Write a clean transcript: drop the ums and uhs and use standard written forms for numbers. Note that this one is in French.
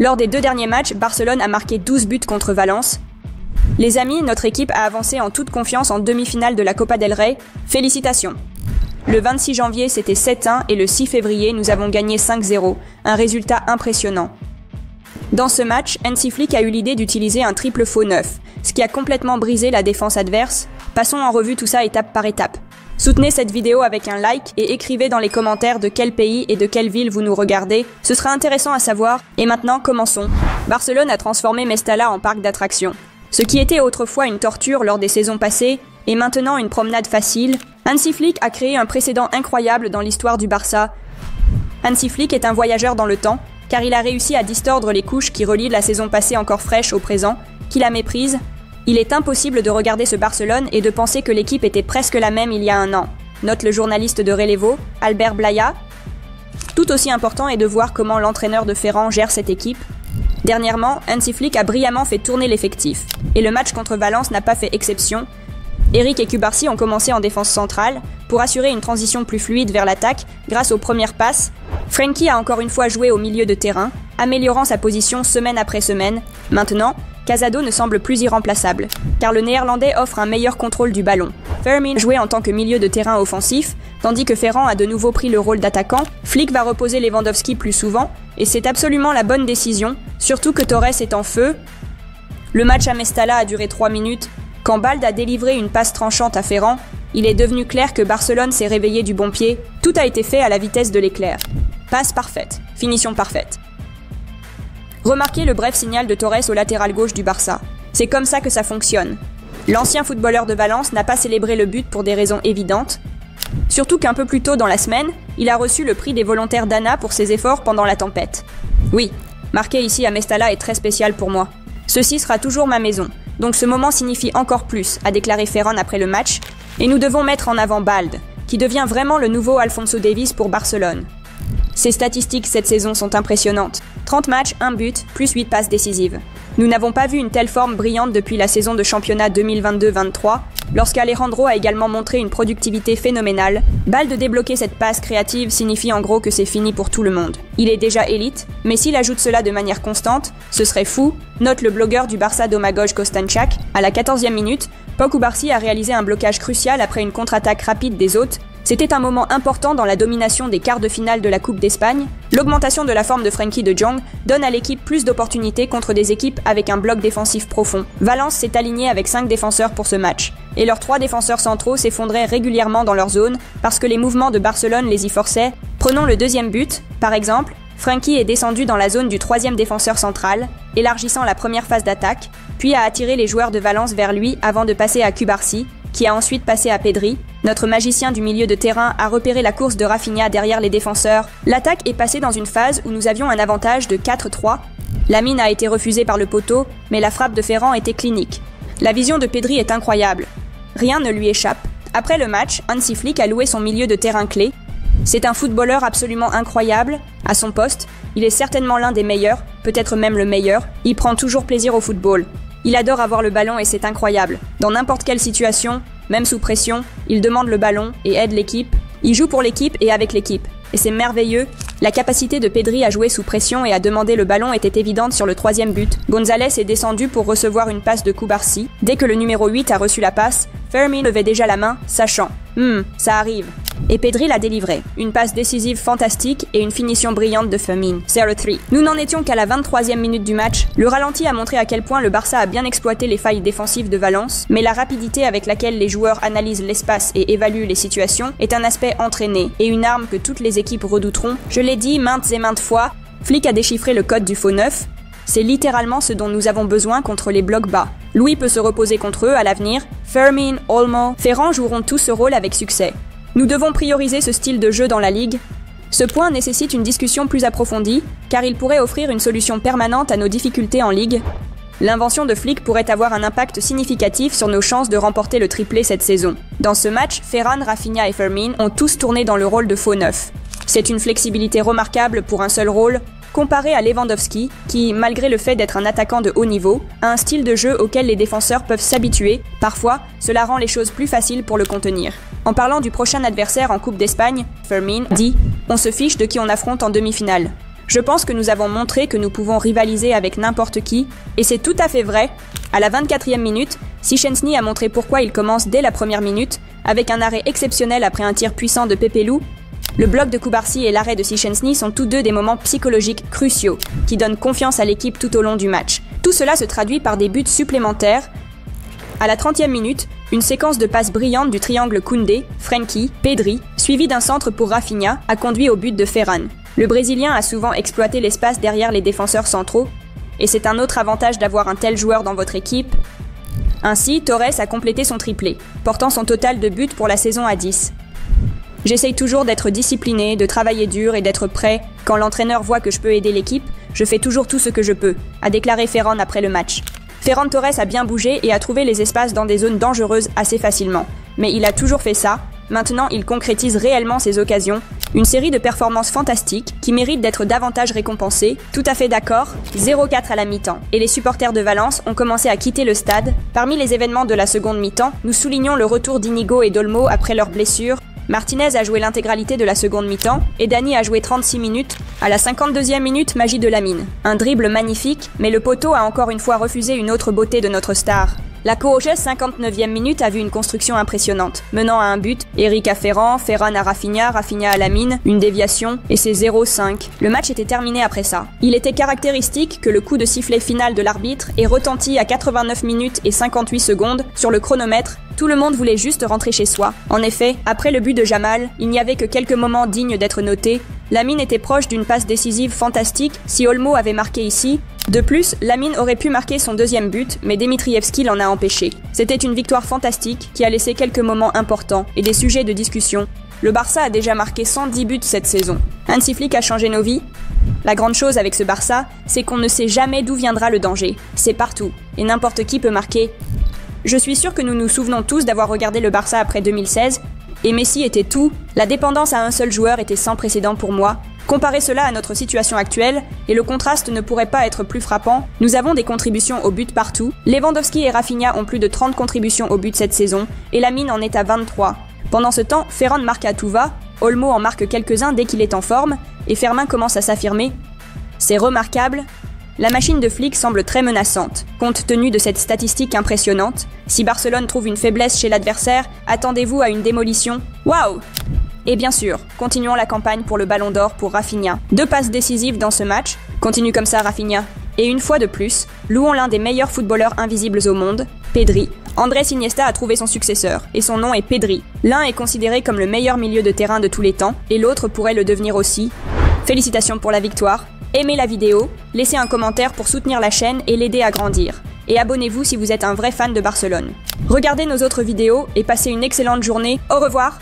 Lors des 2 derniers matchs, Barcelone a marqué 12 buts contre Valence. Les amis, notre équipe a avancé en toute confiance en demi-finale de la Copa del Rey. Félicitations! Le 26 janvier, c'était 7-1 et le 6 février, nous avons gagné 5-0, un résultat impressionnant. Dans ce match, Hansi Flick a eu l'idée d'utiliser un triple faux neuf, ce qui a complètement brisé la défense adverse. Passons en revue tout ça étape par étape. Soutenez cette vidéo avec un like et écrivez dans les commentaires de quel pays et de quelle ville vous nous regardez, ce sera intéressant à savoir. Et maintenant, commençons. Barcelone a transformé Mestalla en parc d'attractions. Ce qui était autrefois une torture lors des saisons passées est maintenant une promenade facile. Hansi Flick a créé un précédent incroyable dans l'histoire du Barça. Hansi Flick est un voyageur dans le temps, car il a réussi à distordre les couches qui relient la saison passée encore fraîche au présent, qui la méprise. Il est impossible de regarder ce Barcelone et de penser que l'équipe était presque la même il y a un an, note le journaliste de Relevo, Albert Blaya. Tout aussi important est de voir comment l'entraîneur de Ferran gère cette équipe. Dernièrement, Hansi Flick a brillamment fait tourner l'effectif, et le match contre Valence n'a pas fait exception. Eric et Cubarsí ont commencé en défense centrale pour assurer une transition plus fluide vers l'attaque grâce aux premières passes. Frenkie a encore une fois joué au milieu de terrain, améliorant sa position semaine après semaine. Maintenant, Casado ne semble plus irremplaçable, car le néerlandais offre un meilleur contrôle du ballon. Fermin jouait en tant que milieu de terrain offensif, tandis que Ferran a de nouveau pris le rôle d'attaquant. Flick va reposer Lewandowski plus souvent, et c'est absolument la bonne décision, surtout que Torres est en feu. Le match à Mestalla a duré 3 minutes. Quand Balde a délivré une passe tranchante à Ferran, il est devenu clair que Barcelone s'est réveillé du bon pied. Tout a été fait à la vitesse de l'éclair. Passe parfaite, finition parfaite. Remarquez le bref signal de Torres au latéral gauche du Barça. C'est comme ça que ça fonctionne. L'ancien footballeur de Valence n'a pas célébré le but pour des raisons évidentes. Surtout qu'un peu plus tôt dans la semaine, il a reçu le prix des volontaires d'Anna pour ses efforts pendant la tempête. Oui, marquer ici à Mestalla est très spécial pour moi. Ceci sera toujours ma maison, donc ce moment signifie encore plus, a déclaré Ferran après le match, et nous devons mettre en avant Balde, qui devient vraiment le nouveau Alphonso Davies pour Barcelone. Ses statistiques cette saison sont impressionnantes. 30 matchs, 1 but, plus 8 passes décisives. Nous n'avons pas vu une telle forme brillante depuis la saison de championnat 2022-23, lorsqu'Alejandro a également montré une productivité phénoménale. Balde débloquer cette passe créative signifie en gros que c'est fini pour tout le monde. Il est déjà élite, mais s'il ajoute cela de manière constante, ce serait fou, note le blogueur du Barça Domagoj Kostanchak. À la 14e minute, Pau Cubarsí a réalisé un blocage crucial après une contre-attaque rapide des hôtes. C'était un moment important dans la domination des quarts de finale de la Coupe d'Espagne. L'augmentation de la forme de Frenkie de Jong donne à l'équipe plus d'opportunités contre des équipes avec un bloc défensif profond. Valence s'est aligné avec 5 défenseurs pour ce match, et leurs 3 défenseurs centraux s'effondraient régulièrement dans leur zone parce que les mouvements de Barcelone les y forçaient. Prenons le deuxième but, par exemple, Frenkie est descendu dans la zone du 3e défenseur central, élargissant la première phase d'attaque, puis a attiré les joueurs de Valence vers lui avant de passer à Cubarsí, qui a ensuite passé à Pedri. Notre magicien du milieu de terrain a repéré la course de Rafinha derrière les défenseurs. L'attaque est passée dans une phase où nous avions un avantage de 4-3. La mine a été refusée par le poteau, mais la frappe de Ferran était clinique. La vision de Pedri est incroyable. Rien ne lui échappe. Après le match, Hansi Flick a loué son milieu de terrain clé. C'est un footballeur absolument incroyable. À son poste, il est certainement l'un des meilleurs, peut-être même le meilleur. Il prend toujours plaisir au football. Il adore avoir le ballon et c'est incroyable. Dans n'importe quelle situation, même sous pression, il demande le ballon et aide l'équipe. Il joue pour l'équipe et avec l'équipe. Et c'est merveilleux. La capacité de Pedri à jouer sous pression et à demander le ballon était évidente sur le 3e but. González est descendu pour recevoir une passe de Cubarsí. Dès que le numéro 8 a reçu la passe, Fermin levait déjà la main, sachant « ça arrive ». Et Pedri l'a délivré. Une passe décisive fantastique et une finition brillante de Fermin. 0-3. Nous n'en étions qu'à la 23e minute du match. Le ralenti a montré à quel point le Barça a bien exploité les failles défensives de Valence, mais la rapidité avec laquelle les joueurs analysent l'espace et évaluent les situations est un aspect entraîné et une arme que toutes les équipes redouteront. Je l'ai dit maintes et maintes fois, Flick a déchiffré le code du faux neuf. C'est littéralement ce dont nous avons besoin contre les blocs bas. Louis peut se reposer contre eux à l'avenir. Fermin, Olmo, Ferran joueront tous ce rôle avec succès. Nous devons prioriser ce style de jeu dans la Ligue. Ce point nécessite une discussion plus approfondie, car il pourrait offrir une solution permanente à nos difficultés en Ligue. L'invention de Flick pourrait avoir un impact significatif sur nos chances de remporter le triplé cette saison. Dans ce match, Ferran, Rafinha et Fermin ont tous tourné dans le rôle de faux neuf. C'est une flexibilité remarquable pour un seul rôle, comparé à Lewandowski, qui, malgré le fait d'être un attaquant de haut niveau, a un style de jeu auquel les défenseurs peuvent s'habituer. Parfois, cela rend les choses plus faciles pour le contenir. En parlant du prochain adversaire en Coupe d'Espagne, Fermin dit « On se fiche de qui on affronte en demi-finale. Je pense que nous avons montré que nous pouvons rivaliser avec n'importe qui, et c'est tout à fait vrai. À la 24e minute, Szczęsny a montré pourquoi il commence dès la première minute, avec un arrêt exceptionnel après un tir puissant de Pepe Lu. Le bloc de Kubarsi et l'arrêt de Szczęsny sont tous deux des moments psychologiques cruciaux, qui donnent confiance à l'équipe tout au long du match. Tout cela se traduit par des buts supplémentaires. À la 30e minute, une séquence de passes brillantes du triangle Koundé, Frenkie, Pedri, suivie d'un centre pour Rafinha, a conduit au but de Ferran. Le Brésilien a souvent exploité l'espace derrière les défenseurs centraux, et c'est un autre avantage d'avoir un tel joueur dans votre équipe. Ainsi, Torres a complété son triplé, portant son total de buts pour la saison à 10. J'essaye toujours d'être discipliné, de travailler dur et d'être prêt. Quand l'entraîneur voit que je peux aider l'équipe, je fais toujours tout ce que je peux, a déclaré Ferran après le match. Ferran Torres a bien bougé et a trouvé les espaces dans des zones dangereuses assez facilement. Mais il a toujours fait ça. Maintenant, il concrétise réellement ses occasions. Une série de performances fantastiques qui méritent d'être davantage récompensées. Tout à fait d'accord. 0-4 à la mi-temps. Et les supporters de Valence ont commencé à quitter le stade. Parmi les événements de la seconde mi-temps, nous soulignons le retour d'Inigo et d'Olmo après leurs blessures. Martinez a joué l'intégralité de la seconde mi-temps et Dani a joué 36 minutes. À la 52e minute, magie de Lamine. Un dribble magnifique, mais le poteau a encore une fois refusé une autre beauté de notre star. La Courgeuse 59e minute a vu une construction impressionnante, menant à un but, Eric à Ferran, Ferran à Rafinha, Rafinha à Lamine, une déviation, et c'est 0-5. Le match était terminé après ça. Il était caractéristique que le coup de sifflet final de l'arbitre ait retenti à 89 minutes et 58 secondes sur le chronomètre. Tout le monde voulait juste rentrer chez soi. En effet, après le but de Jamal, il n'y avait que quelques moments dignes d'être notés. Lamine était proche d'une passe décisive fantastique si Olmo avait marqué ici. De plus, Lamine aurait pu marquer son deuxième but, mais Dimitrievski l'en a empêché. C'était une victoire fantastique qui a laissé quelques moments importants et des sujets de discussion. Le Barça a déjà marqué 110 buts cette saison. Hansi Flick a changé nos vies. La grande chose avec ce Barça, c'est qu'on ne sait jamais d'où viendra le danger. C'est partout, et n'importe qui peut marquer. Je suis sûr que nous nous souvenons tous d'avoir regardé le Barça après 2016, et Messi était tout. La dépendance à un seul joueur était sans précédent pour moi. Comparez cela à notre situation actuelle, et le contraste ne pourrait pas être plus frappant. Nous avons des contributions au but partout. Lewandowski et Rafinha ont plus de 30 contributions au but cette saison, et Lamine en est à 23. Pendant ce temps, Ferran marque à tout va, Olmo en marque quelques-uns dès qu'il est en forme, et Fermin commence à s'affirmer. C'est remarquable. La machine de Flick semble très menaçante, compte tenu de cette statistique impressionnante. Si Barcelone trouve une faiblesse chez l'adversaire, attendez-vous à une démolition. Waouh! Et bien sûr, continuons la campagne pour le Ballon d'Or pour Rafinha. 2 passes décisives dans ce match. Continue comme ça, Rafinha. Et une fois de plus, louons l'un des meilleurs footballeurs invisibles au monde, Pedri. Andrés Iniesta a trouvé son successeur, et son nom est Pedri. L'un est considéré comme le meilleur milieu de terrain de tous les temps, et l'autre pourrait le devenir aussi. Félicitations pour la victoire. Aimez la vidéo, laissez un commentaire pour soutenir la chaîne et l'aider à grandir. Et abonnez-vous si vous êtes un vrai fan de Barcelone. Regardez nos autres vidéos et passez une excellente journée. Au revoir!